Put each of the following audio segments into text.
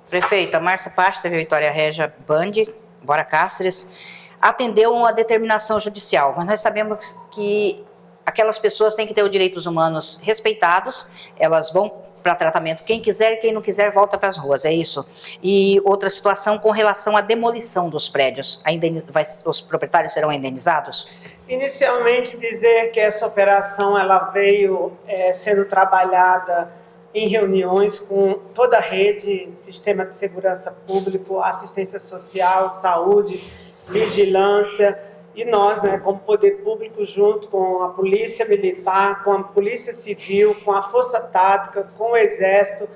Prefeita, Márcia Paes, TV Vitória Régia, Band, Bora Cáceres, atendeu uma determinação judicial, mas nós sabemos que aquelas pessoas têm que ter os direitos humanos respeitados, elas vão para tratamento, quem quiser, quem não quiser volta para as ruas, é isso. E outra situação com relação à demolição dos prédios, os proprietários serão indenizados? Inicialmente dizer que essa operação ela veio sendo trabalhada em reuniões com toda a rede, sistema de segurança público, assistência social, saúde, vigilância, e nós, como poder público, junto com a Polícia Militar, com a Polícia Civil, com a Força Tática, com o Exército,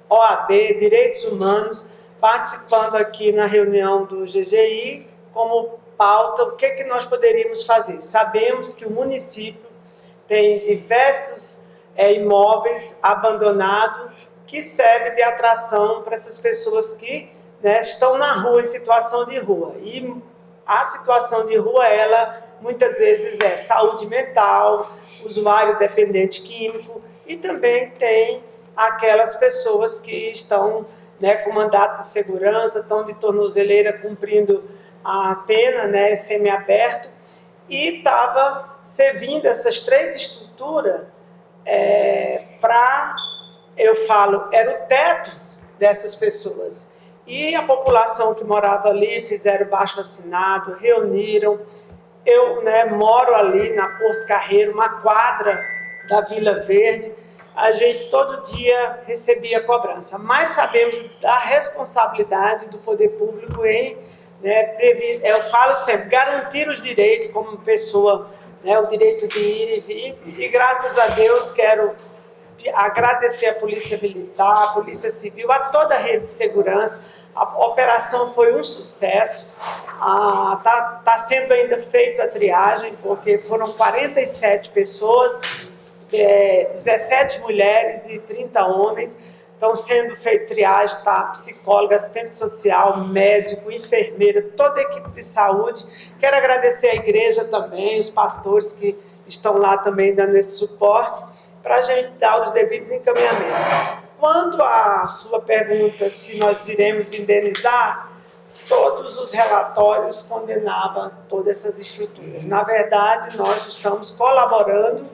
OAB, Direitos Humanos, participando aqui na reunião do GGI, como pauta, o que nós poderíamos fazer. Sabemos que o município tem diversos imóveis abandonados que servem de atração para essas pessoas que estão na rua, em situação de rua. E a situação de rua, ela muitas vezes é saúde mental, usuário dependente químico, e também tem aquelas pessoas que estão com mandato de segurança, estão de tornozeleira cumprindo a pena, semiaberto, e estava servindo essas três estruturas para, era o teto dessas pessoas. E a população que morava ali fizeram baixo assinado, reuniram. Eu moro ali na Porto Carreiro, uma quadra da Vila Verde. A gente todo dia recebia cobrança, mas sabemos da responsabilidade do poder público em, eu falo sempre, garantir os direitos como pessoa, o direito de ir e vir. E graças a Deus quero agradecer a Polícia Militar, a Polícia Civil, a toda a rede de segurança. A operação foi um sucesso. Tá sendo ainda feita a triagem, porque foram 47 pessoas, 17 mulheres e 30 homens. Estão sendo feita triagem, tá? Psicóloga, assistente social, médico, enfermeira, toda a equipe de saúde. Quero agradecer à igreja também, os pastores que estão lá também dando esse suporte, para a gente dar os devidos encaminhamentos. Quanto à sua pergunta, se nós iremos indenizar, todos os relatórios condenavam todas essas estruturas. Na verdade, nós estamos colaborando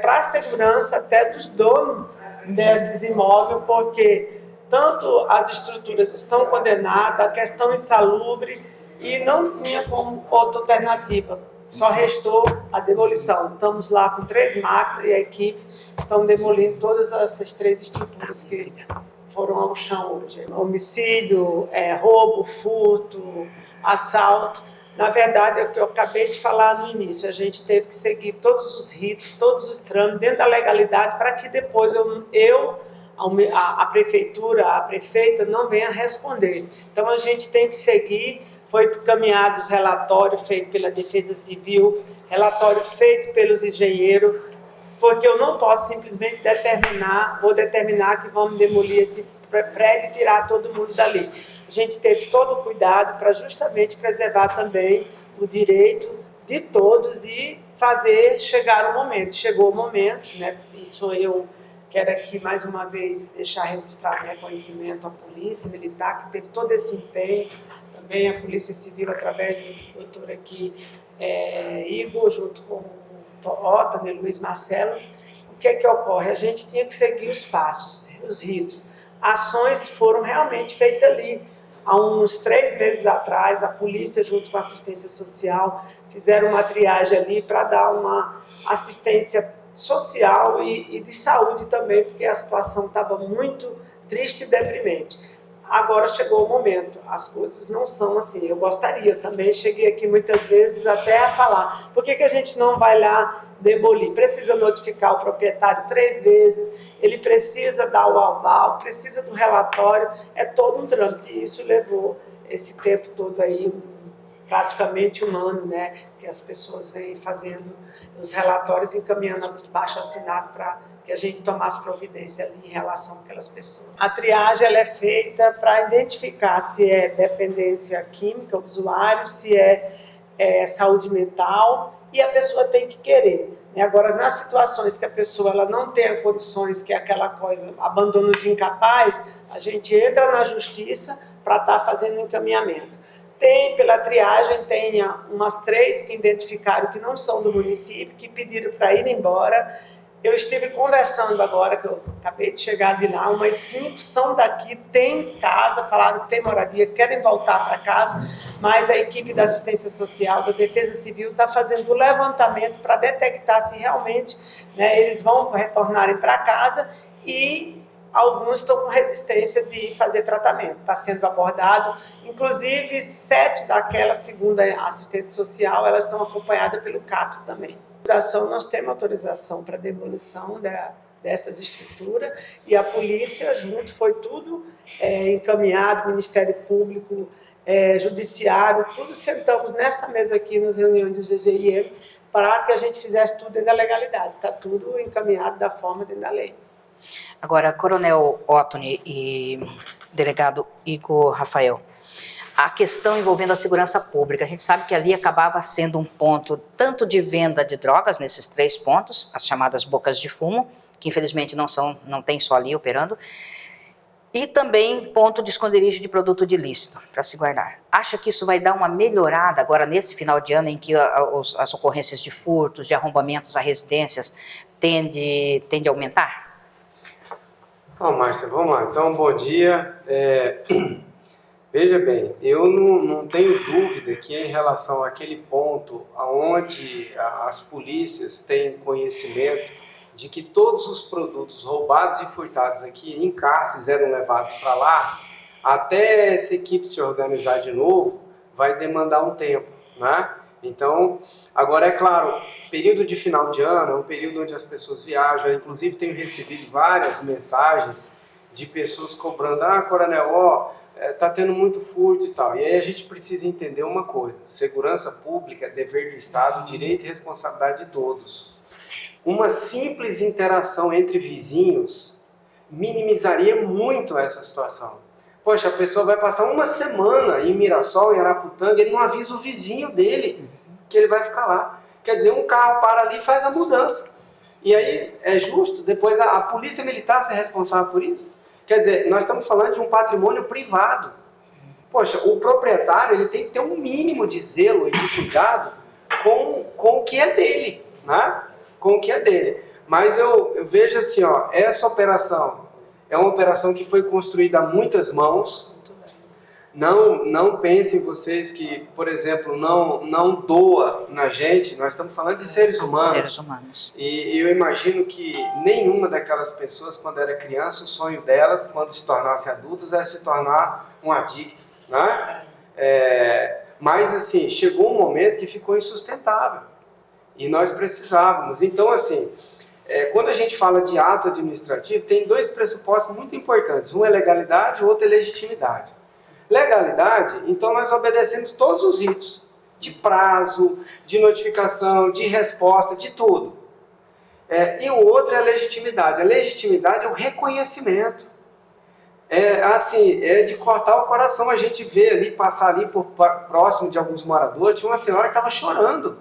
para a segurança até dos donos desses imóveis, porque tanto as estruturas estão condenadas, a questão insalubre, e não tinha como outra alternativa. Só restou a demolição. Estamos lá com 3 máquinas e a equipe estão demolindo todas essas 3 estruturas que foram ao chão hoje. Homicídio, roubo, furto, assalto. Na verdade, é o que eu acabei de falar no início. A gente teve que seguir todos os ritos, todos os trâmites, dentro da legalidade, para que depois a prefeitura, a prefeita, não venha responder. Então, a gente tem que seguir. Foi encaminhado os relatórios feitos pela Defesa Civil, relatório feito pelos engenheiros, porque eu não posso simplesmente vou determinar que vamos demolir esse prédio e tirar todo mundo dali. A gente teve todo o cuidado para justamente preservar também o direito de todos e fazer chegar o momento. Chegou o momento, Isso eu quero aqui mais uma vez deixar registrado reconhecimento à Polícia Militar, que teve todo esse empenho, também a Polícia Civil, através do doutor aqui, Igor, junto com o Otávio, Luiz Marcelo. O que ocorre? A gente tinha que seguir os passos, os ritos. Ações foram realmente feitas ali. Há uns 3 meses atrás, a polícia, junto com a assistência social, fizeram uma triagem ali para dar uma assistência social e de saúde também, porque a situação estava muito triste e deprimente. Agora chegou o momento, as coisas não são assim. Eu gostaria também, cheguei aqui muitas vezes até a falar, por que a gente não vai lá demolir? Precisa notificar o proprietário 3 vezes, ele precisa dar o aval, precisa do relatório, é todo um trâmite. E isso levou esse tempo todo aí, praticamente 1 ano, que as pessoas vêm fazendo os relatórios, encaminhando as baixo-assinados para que a gente tomasse providência ali em relação àquelas pessoas. A triagem ela é feita para identificar se é dependência química, o usuário, se é saúde mental e a pessoa tem que querer. Agora, nas situações que a pessoa ela não tem condições, que é aquela coisa, abandono de incapaz, a gente entra na justiça para estar fazendo encaminhamento. Tem, pela triagem, tem umas 3 que identificaram que não são do município, que pediram para ir embora. Eu estive conversando agora, que eu acabei de chegar de lá, umas 5 são daqui, têm casa, falaram que tem moradia, querem voltar para casa, mas a equipe da assistência social, da Defesa Civil, está fazendo o levantamento para detectar se realmente, né, eles vão retornarem para casa, e alguns estão com resistência de fazer tratamento. Está sendo abordado, inclusive 7 daquela segunda assistente social, elas são acompanhadas pelo CAPS também. Nós temos autorização para demolição dessas estruturas, e a polícia junto, foi tudo encaminhado, Ministério Público, Judiciário, tudo sentamos nessa mesa aqui nas reuniões do GGIM para que a gente fizesse tudo dentro da legalidade. Está tudo encaminhado da forma dentro da lei. Agora, Coronel Ottoni e delegado Igor Rafael, a questão envolvendo a segurança pública, a gente sabe que ali acabava sendo um ponto tanto de venda de drogas, nesses 3 pontos, as chamadas bocas de fumo, que infelizmente não tem só ali operando, e também ponto de esconderijo de produto de ilícito, para se guardar. Acha que isso vai dar uma melhorada agora nesse final de ano, em que as ocorrências de furtos, de arrombamentos a residências tende a aumentar? Bom, Márcia, vamos lá. Então, bom dia. Veja bem, eu não tenho dúvida que em relação àquele ponto onde as polícias têm conhecimento de que todos os produtos roubados e furtados aqui em cárceres eram levados para lá, até essa equipe se organizar de novo, vai demandar um tempo, né? Então, agora é claro, período de final de ano é um período onde as pessoas viajam. Eu, inclusive, tenho recebido várias mensagens de pessoas cobrando: coronel, tá tendo muito furto e tal. E aí a gente precisa entender uma coisa: segurança pública é dever do Estado, direito e responsabilidade de todos. Uma simples interação entre vizinhos minimizaria muito essa situação. Poxa, a pessoa vai passar uma semana em Mirassol, em Araputanga, ele não avisa o vizinho dele que ele vai ficar lá. Quer dizer, um carro para ali e faz a mudança. E aí é justo depois a polícia militar ser responsável por isso? Quer dizer, nós estamos falando de um patrimônio privado. Poxa, o proprietário ele tem que ter um mínimo de zelo e de cuidado com o que é dele, né? Com o que é dele. Mas eu vejo assim, essa operação é uma operação que foi construída a muitas mãos. Não pensem vocês que, por exemplo, não doa na gente. Nós estamos falando de seres humanos. Seres humanos. E eu imagino que nenhuma daquelas pessoas, quando era criança, o sonho delas, quando se tornassem adultas, era se tornar um adicto, né? Mas, assim, chegou um momento que ficou insustentável. E nós precisávamos. Então, assim, quando a gente fala de ato administrativo, tem 2 pressupostos muito importantes. Um é legalidade, o outro é legitimidade. Legalidade, então nós obedecemos todos os ritos, de prazo, de notificação, de resposta, de tudo. E o outro é a legitimidade. A legitimidade é o reconhecimento. É de cortar o coração. A gente vê ali, passar ali próximo de alguns moradores, tinha uma senhora que estava chorando.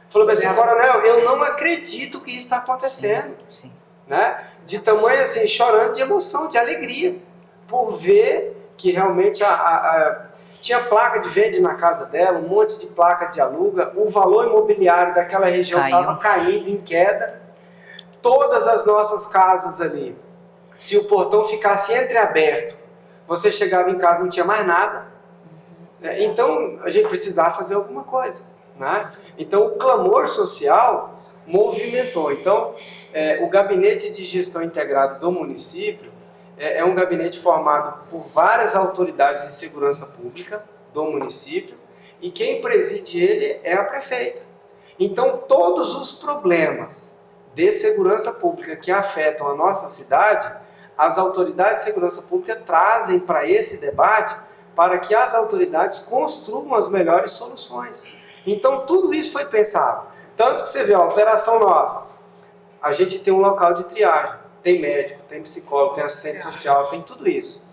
Falou assim: coronel, eu não acredito que isso está acontecendo. Sim. Né? De tamanho assim, chorando de emoção, de alegria, por ver que realmente tinha placa de vende na casa dela, um monte de placa de aluga, o valor imobiliário daquela região estava caindo, em queda. Todas as nossas casas ali, se o portão ficasse entreaberto, você chegava em casa e não tinha mais nada. Então, a gente precisava fazer alguma coisa. Né? Então, o clamor social movimentou. Então, o Gabinete de Gestão Integrada do município é um gabinete formado por várias autoridades de segurança pública do município, e quem preside ele é a prefeita. Então, todos os problemas de segurança pública que afetam a nossa cidade, as autoridades de segurança pública trazem para esse debate para que as autoridades construam as melhores soluções. Então, tudo isso foi pensado. Tanto que você vê, a operação nossa, a gente tem um local de triagem, tem médico, tem psicólogo, tem assistente social, tem tudo isso.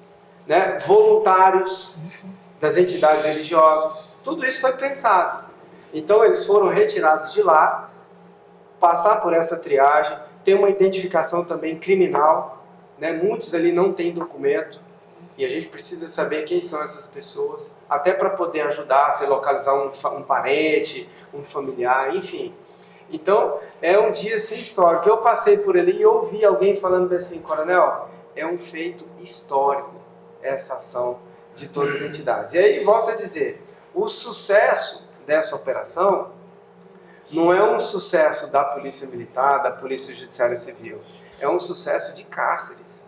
Né? Voluntários das entidades religiosas, tudo isso foi pensado. Então eles foram retirados de lá, passar por essa triagem, ter uma identificação também criminal, né? Muitos ali não têm documento, e a gente precisa saber quem são essas pessoas, até para poder ajudar, se localizar um parente, um familiar, enfim. Então, é um dia assim histórico. Eu passei por ali e ouvi alguém falando assim, coronel, é um feito histórico essa ação de todas as entidades. E aí, volto a dizer, o sucesso dessa operação não é um sucesso da Polícia Militar, da Polícia Judiciária Civil, é um sucesso de Cáceres.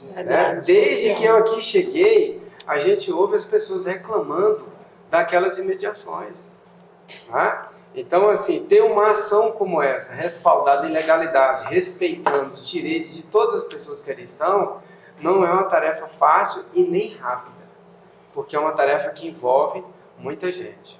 Né? Desde que eu aqui cheguei, a gente ouve as pessoas reclamando daquelas imediações. Né? Então, assim, ter uma ação como essa, respaldada em legalidade, respeitando os direitos de todas as pessoas que ali estão, não é uma tarefa fácil e nem rápida, porque é uma tarefa que envolve muita gente.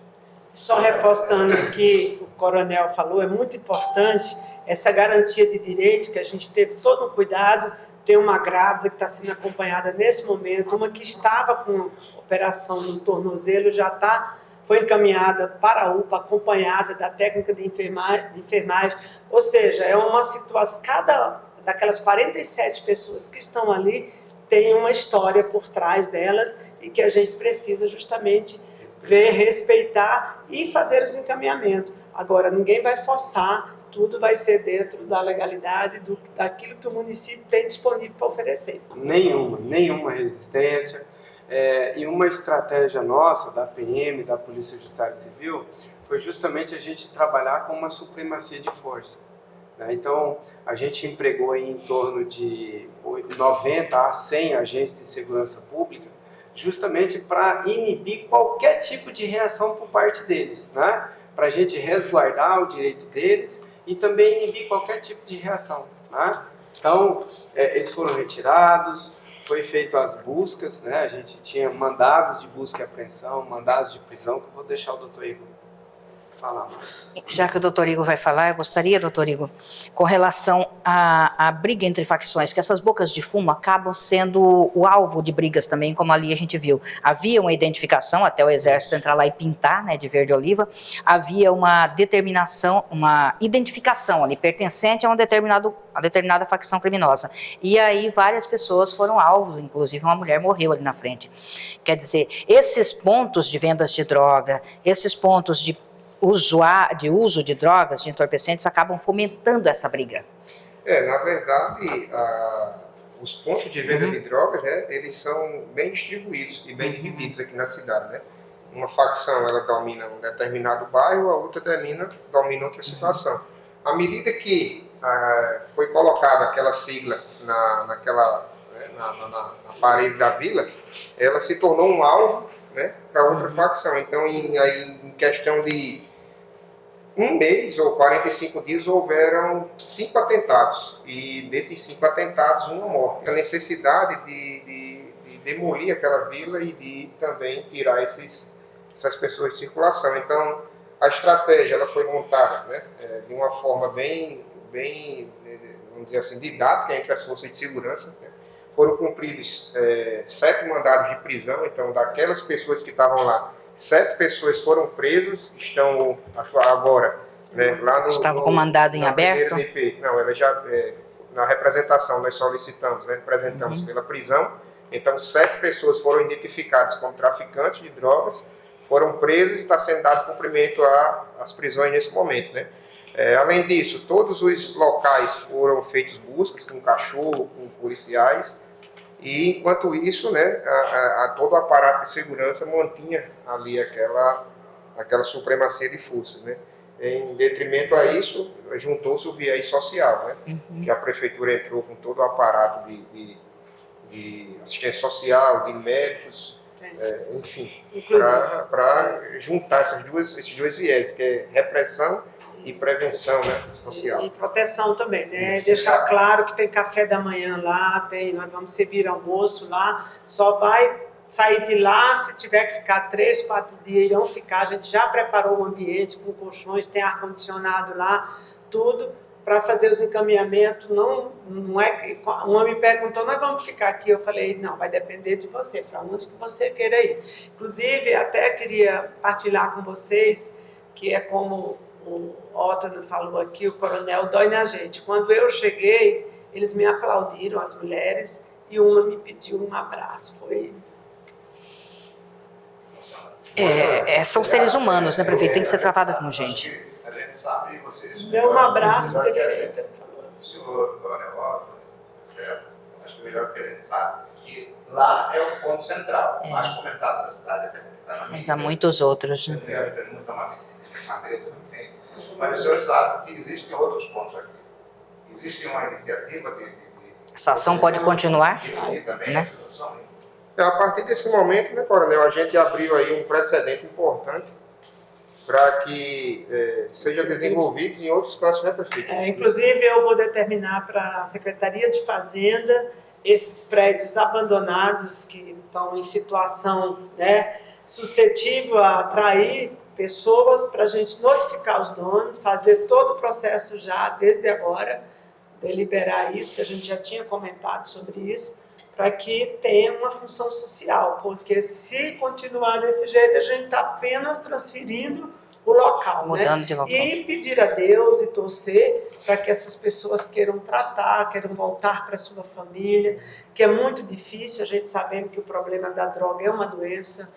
Só reforçando o que o coronel falou, é muito importante essa garantia de direito, que a gente teve todo um cuidado. Tem uma grávida que está sendo acompanhada nesse momento, uma que estava com operação no tornozelo, foi encaminhada para a UPA, acompanhada da técnica de enfermagem. Ou seja, é uma situação, cada daquelas 47 pessoas que estão ali tem uma história por trás delas e que a gente precisa justamente ver, respeitar e fazer os encaminhamentos. Agora, ninguém vai forçar, tudo vai ser dentro da legalidade, daquilo que o município tem disponível para oferecer. Nenhuma resistência. E uma estratégia nossa, da PM, da Polícia Judiciária Civil, foi justamente a gente trabalhar com uma supremacia de força. Né? Então, a gente empregou aí em torno de 90 a 100 agentes de segurança pública, justamente para inibir qualquer tipo de reação por parte deles, né? Para a gente resguardar o direito deles e também inibir qualquer tipo de reação. Né? Então, eles foram retirados, foi feito as buscas, né? A gente tinha mandados de busca e apreensão, mandados de prisão, que eu vou deixar o doutor Igor falar mais. Já que o doutor Igor vai falar, eu gostaria, doutor Igor, com relação à briga entre facções, que essas bocas de fumo acabam sendo o alvo de brigas também, como ali a gente viu. Havia uma identificação, até o exército entrar lá e pintar, né, de verde oliva, havia uma determinação, uma identificação ali, pertencente a uma determinada facção criminosa. E aí várias pessoas foram alvos, inclusive uma mulher morreu ali na frente. Quer dizer, esses pontos de vendas de droga, esses pontos de uso de drogas, de entorpecentes, acabam fomentando essa briga. Na verdade, os pontos de venda de drogas, né, eles são bem distribuídos e bem divididos aqui na cidade. Né? Uma facção ela domina um determinado bairro, a outra domina outra situação. À medida que foi colocada aquela sigla na parede da vila, ela se tornou um alvo, né, para outra facção. Então, em questão de um mês ou 45 dias houveram 5 atentados, e desses 5 atentados, uma morte. A necessidade de demolir aquela vila e de também tirar essas pessoas de circulação. Então, a estratégia ela foi montada, né, de uma forma bem, vamos dizer assim, didática entre as forças de segurança. Né. Foram cumpridos 7 mandados de prisão, então daquelas pessoas que estavam lá, 7 pessoas foram presas, estão agora, né, lá no... Estava com mandado em aberto? Não, ela já, na representação, nós solicitamos, né, representamos pela prisão, então 7 pessoas foram identificadas como traficantes de drogas, foram presas e está sendo dado cumprimento às prisões nesse momento. Né. Além disso, todos os locais foram feitos buscas com cachorro, com policiais, e enquanto isso, né, todo o aparato de segurança mantinha ali aquela supremacia de forças. Né. Em detrimento a isso, juntou-se o viés social, né, que a prefeitura entrou com todo o aparato de assistência social, de médicos, enfim, para juntar esses dois viés, que é repressão e prevenção, né, social. E proteção também, né? Isso. Deixar claro que tem café da manhã lá, nós vamos servir almoço lá, só vai sair de lá se tiver que ficar 3, 4 dias, irão ficar. A gente já preparou o ambiente com colchões, tem ar-condicionado lá, tudo para fazer os encaminhamentos. Não é que uma me perguntou, nós vamos ficar aqui? Eu falei, não, vai depender de você, para onde que você queira ir. Inclusive, até queria partilhar com vocês, que é como o Otto falou aqui, o coronel dói na gente. Quando eu cheguei, eles me aplaudiram, as mulheres, e uma me pediu um abraço. Foi... São seres humanos, né, prefeito? Tem que ser tratada como gente. A gente sabe, vocês... Deu um abraço, prefeita. O senhor, coronel Otto, certo? Acho que melhor que a gente sabe que lá é o ponto central, mais comentado da cidade, até que está na Mas há muitos outros. Né? muita maneira também. Mas o senhor sabe que existem outros pontos aqui. Existe uma iniciativa de Essa ação pode continuar, também né? essa situação. A partir desse momento, né, coronel, a gente abriu aí um precedente importante para que seja desenvolvidos em outros cantos, né, prefeito? Inclusive, eu vou determinar para a Secretaria de Fazenda esses prédios abandonados que estão em situação, né, suscetível a atrair pessoas, para a gente notificar os donos, fazer todo o processo já desde agora, deliberar isso, que a gente já tinha comentado sobre isso, para que tenha uma função social, porque se continuar desse jeito, a gente está apenas transferindo o local, Mudando né? de local. E pedir a Deus e torcer para que essas pessoas queiram tratar, queiram voltar para a sua família, que é muito difícil, a gente sabendo que o problema da droga é uma doença,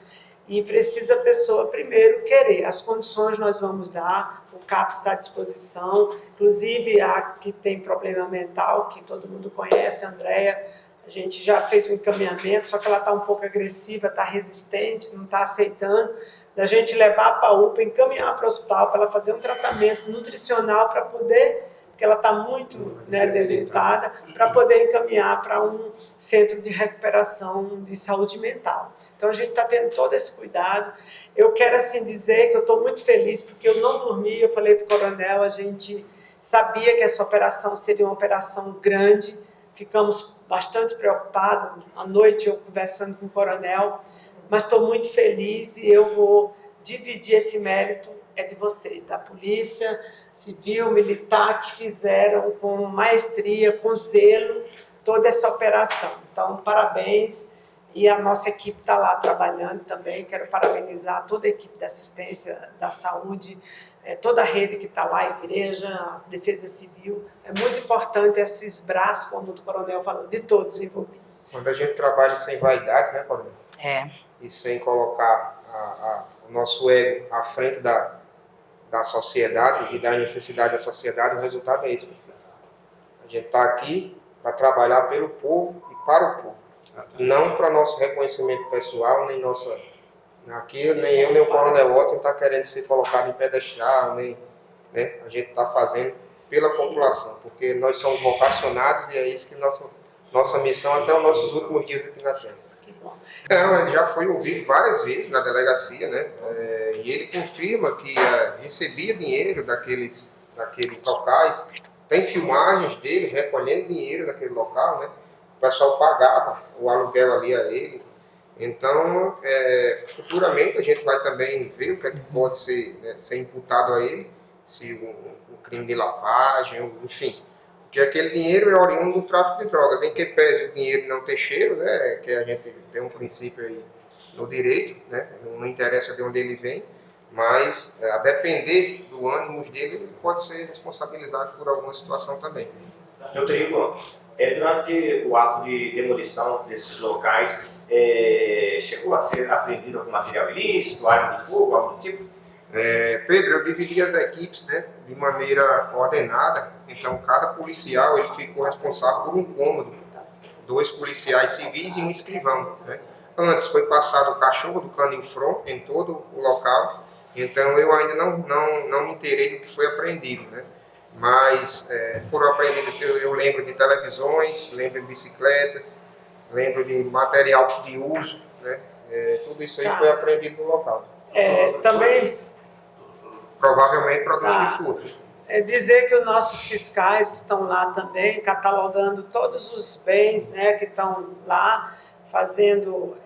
e precisa a pessoa primeiro querer. As condições nós vamos dar, o CAPS está à disposição, inclusive a que tem problema mental, que todo mundo conhece, a Andréia, a gente já fez um encaminhamento, só que ela está um pouco agressiva, está resistente, não está aceitando, da gente levar para a UPA, encaminhar para o hospital, para ela fazer um tratamento nutricional para poder, porque ela está muito, né, debilitada, para poder encaminhar para um centro de recuperação de saúde mental. Então, a gente está tendo todo esse cuidado. Eu quero, assim, dizer que eu estou muito feliz, porque eu não dormi, eu falei para o coronel, a gente sabia que essa operação seria uma operação grande, ficamos bastante preocupados. À noite, eu conversando com o coronel, mas estou muito feliz e eu vou dividir esse mérito, é de vocês, da polícia civil, militar, que fizeram com maestria, com zelo, toda essa operação. Então, parabéns, e a nossa equipe está lá trabalhando também. Quero parabenizar toda a equipe de assistência da saúde, toda a rede que está lá, a igreja, a defesa civil. É muito importante esses braços, como o coronel falou, de todos envolvidos. Quando a gente trabalha sem vaidades, né, coronel? E sem colocar o nosso ego à frente da sociedade e da necessidade da sociedade, o resultado é esse. A gente está aqui para trabalhar pelo povo e para o povo. Exatamente. Não para nosso reconhecimento pessoal, nem nossa... Aqui, nem eu, nem o coronel Otto está querendo ser colocado em pedestal, nem, né? A gente está fazendo pela população, porque nós somos vocacionados e é isso que nossa missão até os nossos últimos dias aqui na Terra. Ele já foi ouvido várias vezes na delegacia, né? E ele confirma que recebia dinheiro daqueles locais. Tem filmagens dele recolhendo dinheiro daquele local, né? O pessoal pagava o aluguel ali a ele. Então, futuramente a gente vai também ver o que é que pode ser imputado a ele, se um crime de lavagem, enfim. Porque aquele dinheiro é oriundo do tráfico de drogas, em que pese o dinheiro não ter cheiro, né, que a gente tem um princípio aí no direito, né, não interessa de onde ele vem, mas a depender do ânimo dele, ele pode ser responsabilizado por alguma situação também. Doutor Igor, durante o ato de demolição desses locais, chegou a ser apreendido algum material ilícito, arma de fogo, algo do tipo? Pedro, eu dividi as equipes, né, de maneira ordenada, então cada policial ele ficou responsável por um cômodo, 2 policiais civis e um escrivão, né. Antes foi passado o cachorro do Canifron em todo o local, então eu ainda não me inteirei do que foi apreendido, né, mas foram apreendidos, eu lembro de televisões, lembro de bicicletas, lembro de material de uso, né, tudo isso aí foi apreendido no local. Também... Provavelmente produtos de furto. Dizer que os nossos fiscais estão lá também, catalogando todos os bens, né, que estão lá, fazendo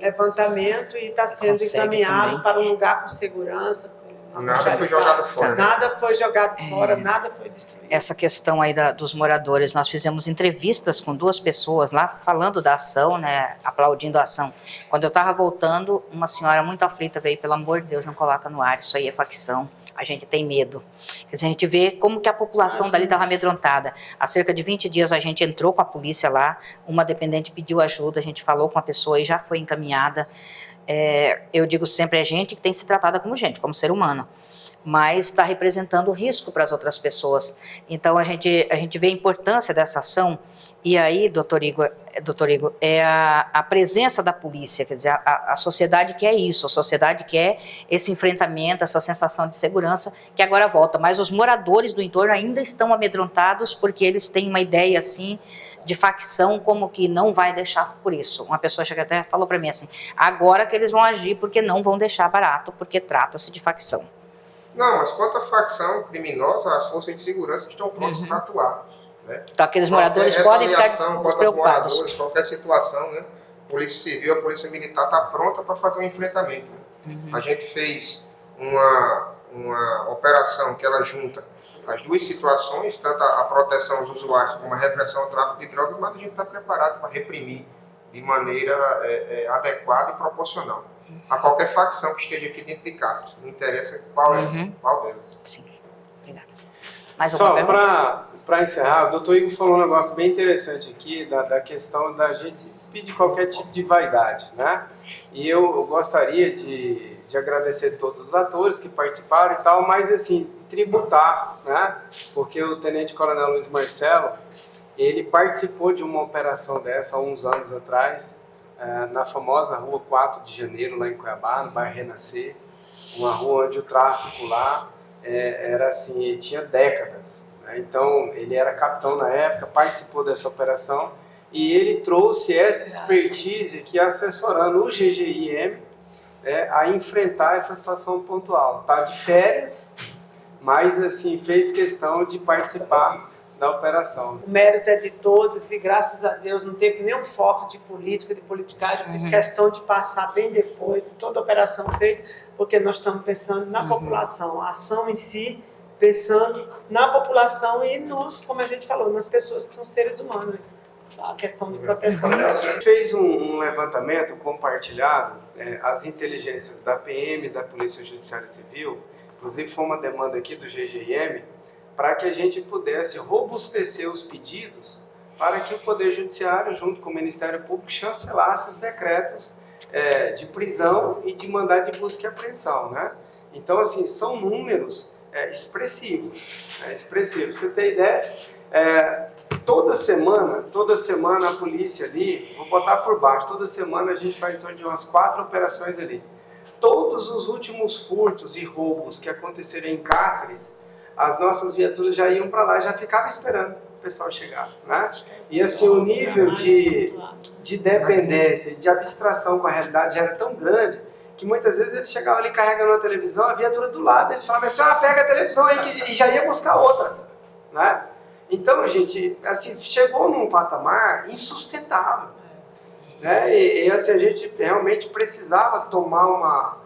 levantamento e está sendo encaminhado para um lugar com segurança, Nada foi jogado fora. Nada foi jogado fora, nada foi destruído. Essa questão aí dos moradores, nós fizemos entrevistas com 2 pessoas lá, falando da ação, né, aplaudindo a ação. Quando eu estava voltando, uma senhora muito aflita veio, pelo amor de Deus, não coloca no ar, isso aí é facção, a gente tem medo. Quer dizer, a gente vê como que a população dali estava amedrontada. Há cerca de 20 dias a gente entrou com a polícia lá, uma dependente pediu ajuda, a gente falou com a pessoa e já foi encaminhada. Eu digo sempre, é gente que tem que ser tratada como gente, como ser humano, mas está representando risco para as outras pessoas. Então a gente vê a importância dessa ação, e aí, doutor Igor, é a presença da polícia, quer dizer, a sociedade quer isso, a sociedade quer esse enfrentamento, essa sensação de segurança, que agora volta, mas os moradores do entorno ainda estão amedrontados, porque eles têm uma ideia assim, de facção, como que não vai deixar por isso. Uma pessoa chega até falou para mim assim, agora que eles vão agir, porque não vão deixar barato, porque trata-se de facção. Não, mas quanto à facção criminosa, as forças de segurança estão prontas para atuar. Né? Então aqueles moradores podem ficar despreocupados. Moradores, qualquer situação, né? A Polícia Civil, a Polícia Militar está pronta para fazer um enfrentamento. Né? A gente fez uma operação que ela junta as 2 situações, tanto a proteção aos usuários como a repressão ao tráfico de drogas, mas a gente está preparado para reprimir de maneira adequada e proporcional a qualquer facção que esteja aqui dentro de Cáceres. Não interessa qual delas. Sim, obrigada. Mais Só uma para encerrar, o doutor Igor falou um negócio bem interessante aqui, da questão da gente se despedir de qualquer tipo de vaidade, né? E eu gostaria de agradecer todos os atores que participaram e tal, mas assim, tributar, né? Porque o Tenente Coronel Luiz Marcelo, ele participou de uma operação dessa há uns anos atrás, na famosa Rua 4 de Janeiro, lá em Cuiabá, no bairro Renascer, uma rua onde o tráfico lá era assim, tinha décadas. Né? Então, ele era capitão na época, participou dessa operação, e ele trouxe essa expertise aqui assessorando o GGIM a enfrentar essa situação pontual. Está de férias, mas assim, fez questão de participar da operação. O mérito é de todos e, graças a Deus, não teve nenhum foco de política, de politicagem. Eu fiz questão de passar bem depois de toda a operação feita, porque nós estamos pensando na população, a ação em si, pensando na população e como a gente falou, nas pessoas que são seres humanos. A questão de proteção. A gente fez um levantamento compartilhado, as inteligências da PM, da Polícia Judiciária Civil, inclusive foi uma demanda aqui do GGIM, para que a gente pudesse robustecer os pedidos para que o Poder Judiciário, junto com o Ministério Público, chancelasse os decretos de prisão e de mandado de busca e apreensão. Né? Então, assim, são números expressivos. Expressivos. Você tem ideia? Toda semana a polícia ali, vou botar por baixo, toda semana a gente faz em torno de umas 4 operações ali. Todos os últimos furtos e roubos que aconteceram em Cáceres, as nossas viaturas já iam para lá, já ficavam esperando o pessoal chegar. Né? E assim, o nível de dependência, de abstração com a realidade já era tão grande, que muitas vezes ele chegava ali carregando uma televisão, a viatura do lado, ele falava, a senhora pega a televisão aí, e já ia buscar outra. Né? Então, gente, assim, chegou num patamar insustentável. Né? E assim, a gente realmente precisava tomar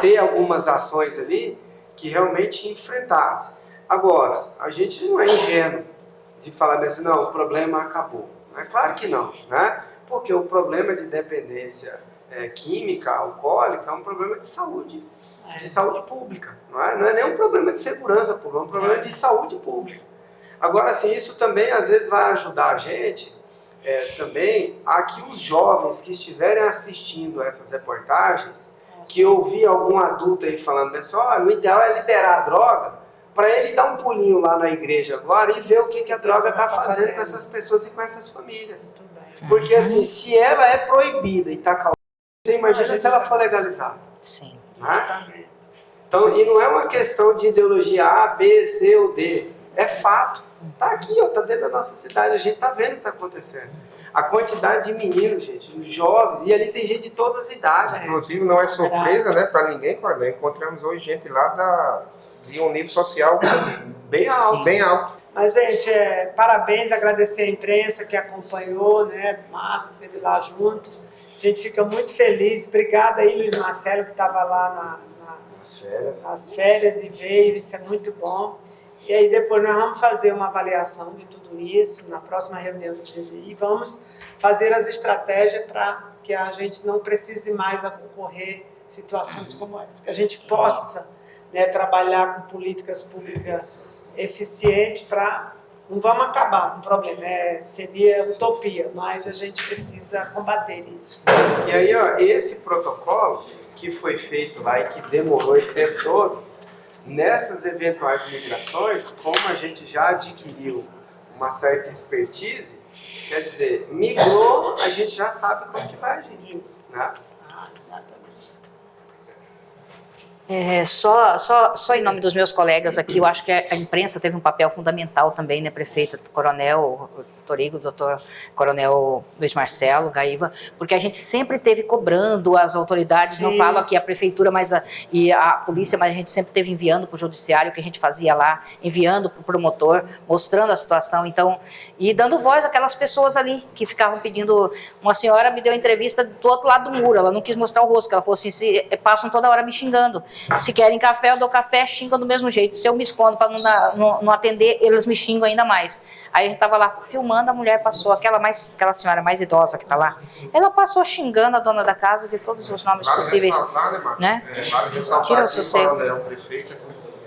ter algumas ações ali que realmente enfrentasse. Agora, a gente não é ingênuo de falar assim, não, o problema acabou. É claro que não, né? Porque o problema de dependência química, alcoólica, é um problema de saúde pública. Não é nem um problema de segurança pública, é um problema de saúde pública. Agora, assim, isso também às vezes vai ajudar a gente também a que os jovens que estiverem assistindo essas reportagens, que ouvir algum adulto aí falando assim, olha, o ideal é liberar a droga, para ele dar um pulinho lá na igreja agora e ver o que a droga está fazendo com essas pessoas e com essas famílias. Porque assim, se ela é proibida e está causando, você imagina se ela for legalizada. Sim. Né? Então, e não é uma questão de ideologia A, B, C ou D. É fato. Está aqui, está dentro da nossa cidade, a gente está vendo o que está acontecendo. A quantidade de meninos, gente, jovens, e ali tem gente de todas as idades. Inclusive, não é surpresa, né, para ninguém, quando encontramos hoje gente lá de um nível social bem alto. Bem alto. Mas, gente, parabéns, agradecer a imprensa que acompanhou, né, Márcia esteve lá junto. A gente fica muito feliz. Obrigada aí, Luiz Marcelo, que estava lá as férias e veio, isso é muito bom. E aí depois nós vamos fazer uma avaliação de tudo isso na próxima reunião do GGI e vamos fazer as estratégias para que a gente não precise mais ocorrer situações como essa, que a gente possa, né, trabalhar com políticas públicas eficientes para... Não vamos acabar com o problema, seria utopia, mas a gente precisa combater isso. E aí, ó, esse protocolo que foi feito lá e que demorou esse tempo todo, nessas eventuais migrações, como a gente já adquiriu uma certa expertise, quer dizer, migrou, a gente já sabe como que vai agir, né? Exatamente. Só em nome dos meus colegas aqui, eu acho que a imprensa teve um papel fundamental também, né, prefeita, coronel Torigo, doutor coronel Luiz Marcelo Gaiva, porque a gente sempre teve cobrando as autoridades, Sim. não falo aqui a prefeitura e a polícia, mas a gente sempre teve enviando para o judiciário o que a gente fazia lá, enviando para o promotor, mostrando a situação, então, e dando voz àquelas pessoas ali que ficavam pedindo. Uma senhora me deu entrevista do outro lado do muro, ela não quis mostrar o rosto, ela falou assim, passam toda hora me xingando, se querem café, eu dou café, xingam do mesmo jeito, se eu me escondo para não atender, eles me xingam ainda mais. Aí a gente estava lá filmando, a mulher passou, aquela senhora mais idosa que está lá, ela passou xingando a dona da casa de todos os nomes possíveis. Ressaltar, né, Márcia? Né? Vale ressaltar Tira o que sossego. o coronel prefeito,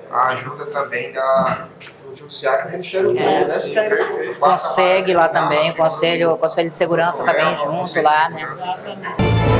a ajuda também do Judiciário e do Ministério Público, né? Ministério Consegue lá também, o Conselho de Segurança também junto lá, né? Exatamente.